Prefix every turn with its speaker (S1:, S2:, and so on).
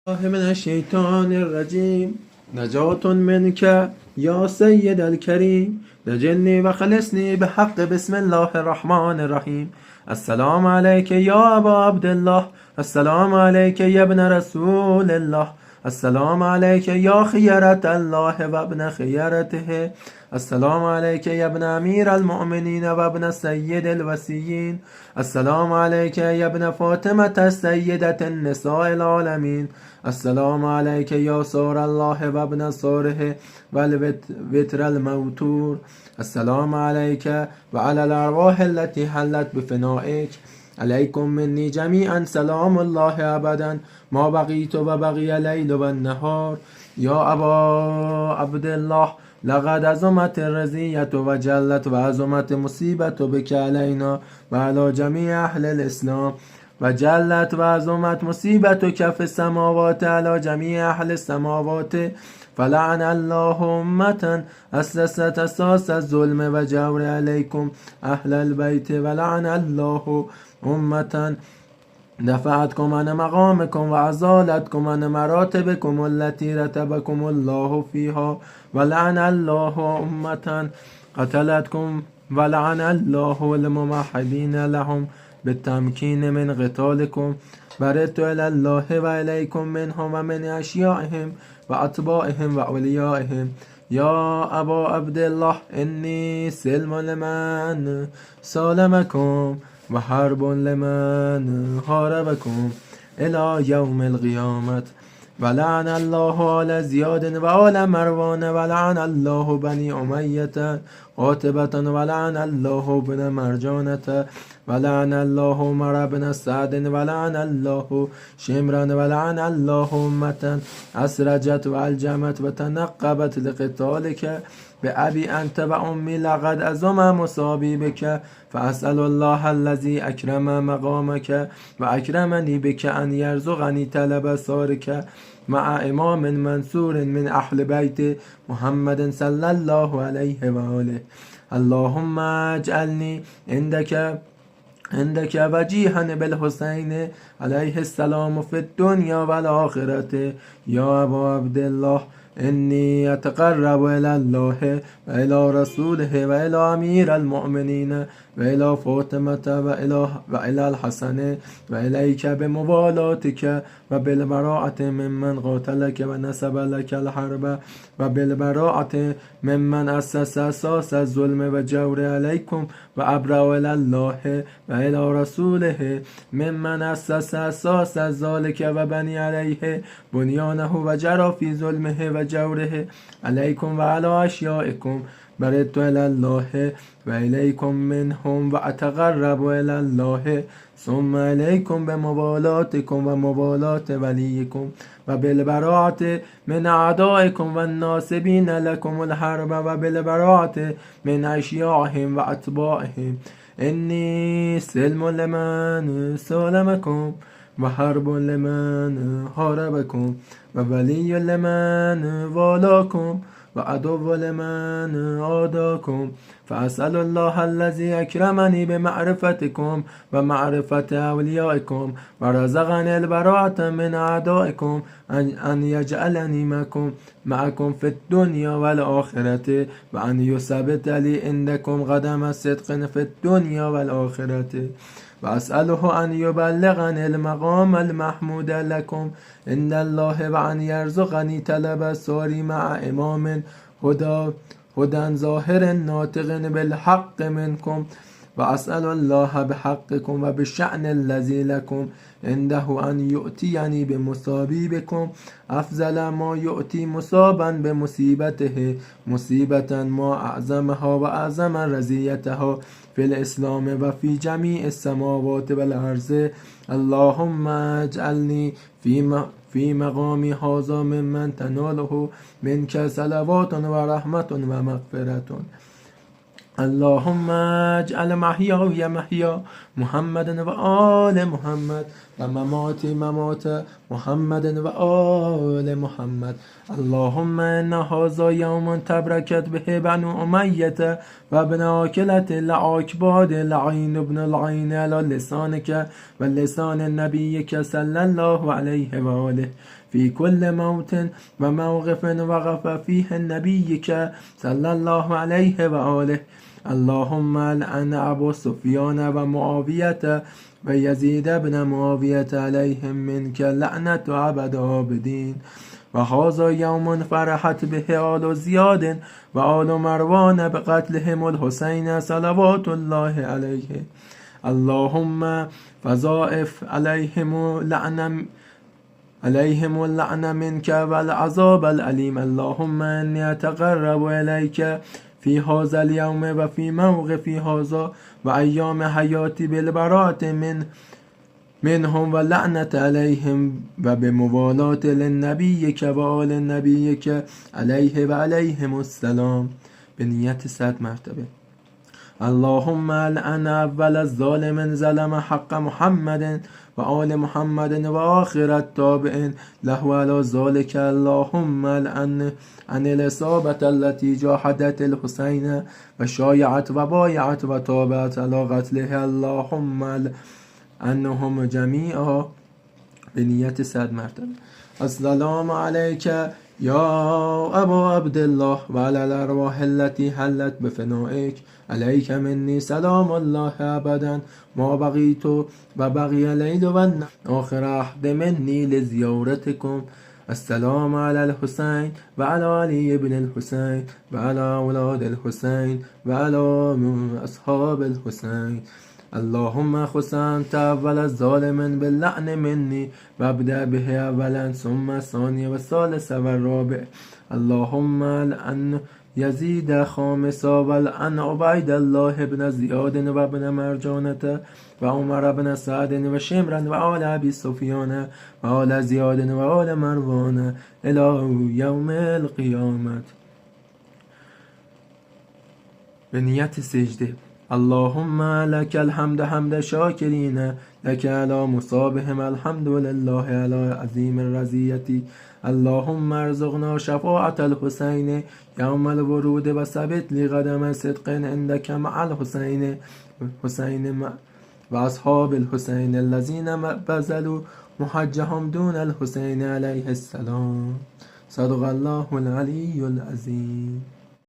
S1: من الشيطان الرجيم نجاة منك يا سيد الكريم نجني وخلصني بحق بسم الله الرحمن الرحيم. السلام عليك يا أبا عبد الله، السلام عليك يا ابن رسول الله، السلام عليك يا خيرة الله وابن خيرته، السلام عليك يا ابن أمير المؤمنين وابن سيد الوسيين، السلام عليك يا ابن فاطمة السيدة النساء العالمين، السلام عليك يا صور الله وابن صوره والوتر الموتور، السلام عليك وعلى الأرواح التي حلت بفنائك، عليكم مني جميعا سلام الله أبدا ما بقيت وبقي الليل والنهار. يا أبا عبد الله، لقد عظمت الرزية وجلت وعظمت مصيبة بك علينا وعلى جميع أهل الإسلام، وجلت وعظمت مصيبتك في السماوات على جميع أهل السماوات، فلعن الله أمة أسست أساس الظلم وجور عليكم أهل البيت، ولعن الله أمة دفعتكم عن مقامكم وعزالتكم عن مراتبكم التي رتبكم الله فيها، ولعن الله أمة قتلتكم، ولعن الله الممحدين لهم بالتمكين من قتالكم. بردت إلى الله وإليكم منهم ومن أشيائهم وأتباعهم وأوليائهم. يا أبا عبد الله، إني سلم لمن سالمكم وحرب لمن حاربكم إلى يوم القيامة. ولعن الله آل زياد وآل مروان، ولعن الله بني أمية قاتبة، ولعن الله بن مرجانة، ولعن الله عمر بن سعد، ولعن الله شمرا، ولعن الله أمة أسرجت وألجمت وتنقبت لقتالك بأبي أنت وأمي، لقد أزم مصابي بك، فأسأل الله الذي أكرم مقامك وأكرمني بك أن يرزقني طلب سارك مع إمام منصور من أهل بيت محمد صلى الله عليه وآله. اللهم اجعلني عندك وجيها بالحسين عليه السلام في الدنيا والآخرة. يا أبا عبد الله، إني أتقرب إلى الله وإلى رسوله وإلى أمير المؤمنين وإلى فاطمة وإلى الحسن وإليك بموالاتك وبالبراءة ممن قاتلك ونسب لك الحرب، وبالبراءة ممن أسس أساس الظلم والجور عليكم، وأبرأ إلى الله وإلى رسوله ممن أسس أساس ذلك وبني عليه بنيانه وجرى في ظلمه وجوره عليكم وعلى أشيائكم. بردت إلى الله وإليكم منهم وأتقرب إلى الله، ثم إليكم بموالاتكم وموالاة وليكم، وبالبراءة من أعدائكم والناصبين لكم الحرب، وبالبراءة من أشياعهم وأتباعهم. إني سلم لمن سالمكم وحرب لمن حاربكم وولي لمن والاكم وعدو لمن عاداكم. فأسأل الله الذي أكرمني بمعرفتكم ومعرفة أوليائكم ورزقني البراءة من أعدائكم أن يجعلني معكم في الدنيا والآخرة، وأن يثبت لي عندكم قدم صدق في الدنيا والآخرة. وأسأله أن يبلغني المقام المحمود لكم عند الله، وأن يرزقني طلب ساري مع إمام هدى ظاهر ناطق بالحق منكم. وأسأل الله بحقكم وبالشأن الذي لكم عنده أن يؤتيني بمصابي بكم أفضل ما يؤتي مصابا بمصيبته، مصيبة ما أعظمها وأعظم رزيتها في الإسلام وفي جميع السماوات والأرض. اللهم اجعلني في مقامي هذا ممن تناله منك صلوات ورحمة ومغفرة. اللهم اجعل محياي محيا محمد وآل محمد ومماتي ممات محمد وآل محمد. اللهم إن هذا يوم تبركت به بنو أمية وابن آكلة الأكباد العين ابن العين على لسانك ولسان نبيك صلى الله عليه وآله في كل موت وموقف وقف فيه نبيك صلى الله عليه وآله. اللهم لعن أبو سفيان ومعاوية ويزيد بن معاوية عليهم منك لعنة أبد عابدين. وهذا يوم فرحت به آل زياد وآل مروان بقتلهم الحسين صلوات الله عليه. اللهم فضاعف عليهم اللعن منك والعذاب الأليم. اللهم إني أتقرب إليك في هذا اليوم وفي موقف هذا وأيام حياتي بالبراءة منهم واللعنة عليهم وبموالاة لنبيك وآل نبيك عليه وعليهم السلام. بنية 100 مرتبه. اللهم لعن أول الظالم ظلم حق محمد وآل محمد وآخر التابعين له على ذلك. اللهم لعن عن الإصابة التي جاهدت الحسين وشايعت وبايعت وتابعت على قتله. اللهم لعنهم جميعا. بنية 100 مرتبه. السلام عليك يا أبا عبد الله وعلى الأرواح التي حلت بفنائك. عليك مني سلام الله أبدا ما بقيت وبقي الليل والنهار آخر عهد مني لزيارتكم. السلام على الحسين وعلى علي بن الحسين وعلى أولاد الحسين وعلى أصحاب الحسين. اللهم خص أنت أول الظالم باللعن مني وابدأ به أولا ثم الثاني والثالث والرابع. اللهم لعن يزيد خامسا ولعن عبيد الله بن زياد وابن مرجانة وعمر بن سعد وشمرا وآل أبي سفيان وآل زياد وآل مروان إلى يوم القيامة. بنية سجده. اللهم لك الحمد حمد شاكرين لك على مصابهم الحمد لله على عظيم الرزية. اللهم ارزقنا شفاعة الحسين يوم الورود وثبت لقدم صدق عندك مع الحسين وأصحاب الحسين الذين بذلوا محجهم دون الحسين عليه السلام. صدق الله العلي العظيم.